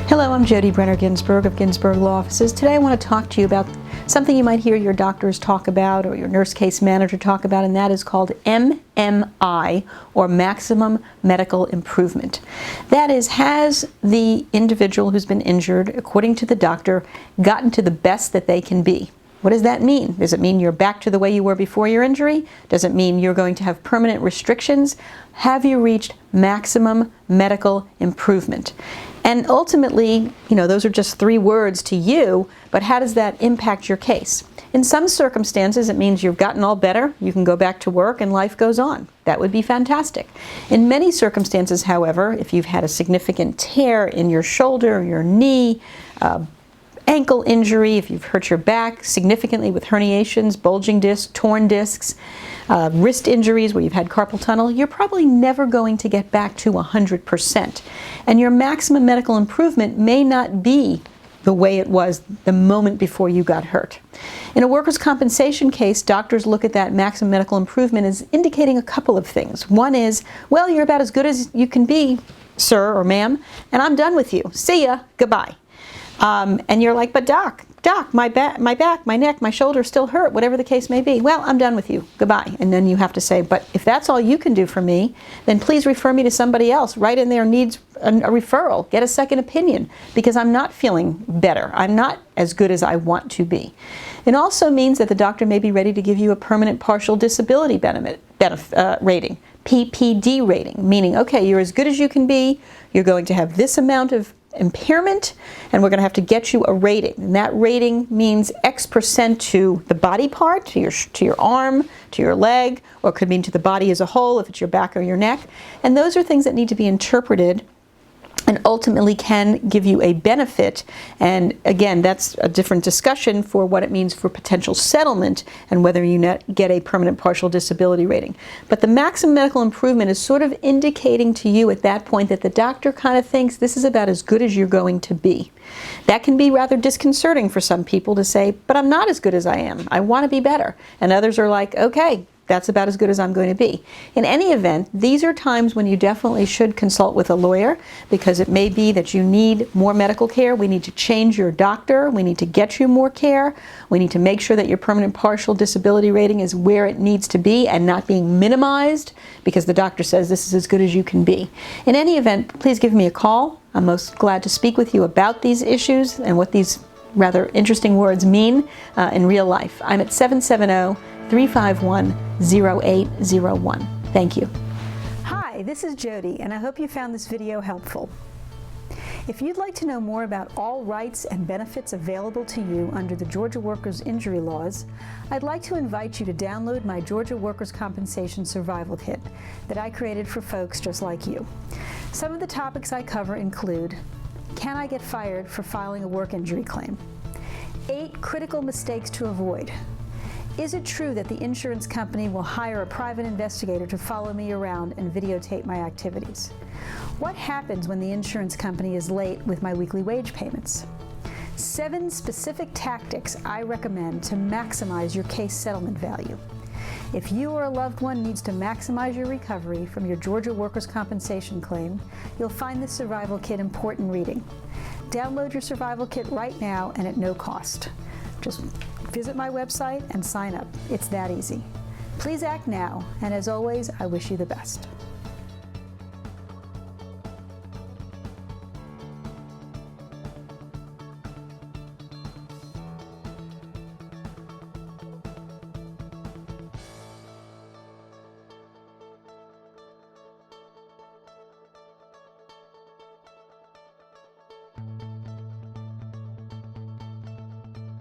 Hello, I'm Jodi Ginsberg of Ginsberg Law Offices. Today I want to talk to you about something you might hear your doctors talk about or your nurse case manager talk about, and that is called MMI, or maximum medical improvement. That is, has the individual who's been injured, according to the doctor, gotten to the best that they can be? What does that mean? Does it mean you're back to the way you were before your injury? Does it mean you're going to have permanent restrictions? Have you reached maximum medical improvement? And ultimately, those are just three words to you, but how does that impact your case? In some circumstances, it means you've gotten all better, you can go back to work, and life goes on. That would be fantastic. In many circumstances, however, if you've had a significant tear in your shoulder, your knee, ankle injury, if you've hurt your back significantly with herniations, bulging discs, torn discs, wrist injuries where you've had carpal tunnel, you're probably never going to get back to 100%. And your maximum medical improvement may not be the way it was the moment before you got hurt. In a workers' compensation case, doctors look at that maximum medical improvement as indicating a couple of things. One is, well, you're about as good as you can be, sir or ma'am, and I'm done with you. See ya, goodbye. And you're like, but doc, my back, my neck, my shoulder still hurt, whatever the case may be. Well, I'm done with you. Goodbye. And then you have to say, but if that's all you can do for me, then please refer me to somebody else. Write in there needs a referral. Get a second opinion, because I'm not feeling better. I'm not as good as I want to be. It also means that the doctor may be ready to give you a permanent partial disability rating, PPD rating, meaning, okay, you're as good as you can be. You're going to have this amount of impairment, and we're going to have to get you a rating. And that rating means X% to the body part, to your arm, to your leg, or it could mean to the body as a whole if it's your back or your neck. And those are things that need to be interpreted and ultimately can give you a benefit. And again, that's a different discussion for what it means for potential settlement and whether you get a permanent partial disability rating. But the maximum medical improvement is sort of indicating to you at that point that the doctor kind of thinks this is about as good as you're going to be. That can be rather disconcerting for some people to say, but I'm not as good as I am. I want to be better. And others are like, okay, that's about as good as I'm going to be. In any event, these are times when you definitely should consult with a lawyer, because it may be that you need more medical care. We need to change your doctor. We need to get you more care. We need to make sure that your permanent partial disability rating is where it needs to be and not being minimized because the doctor says this is as good as you can be. In any event, please give me a call. I'm most glad to speak with you about these issues and what these rather interesting words mean in real life. I'm at 770-351-0801. Thank you. Hi, this is Jodi, and I hope you found this video helpful. If you'd like to know more about all rights and benefits available to you under the Georgia Workers' Injury Laws, I'd like to invite you to download my Georgia Workers' Compensation Survival Kit that I created for folks just like you. Some of the topics I cover include: can I get fired for filing a work injury claim? 8 critical mistakes to avoid. Is it true that the insurance company will hire a private investigator to follow me around and videotape my activities? What happens when the insurance company is late with my weekly wage payments? 7 specific tactics I recommend to maximize your case settlement value. If you or a loved one needs to maximize your recovery from your Georgia workers' compensation claim, you'll find this survival kit important reading. Download your survival kit right now and at no cost. Just visit my website and sign up. It's that easy. Please act now, and as always, I wish you the best.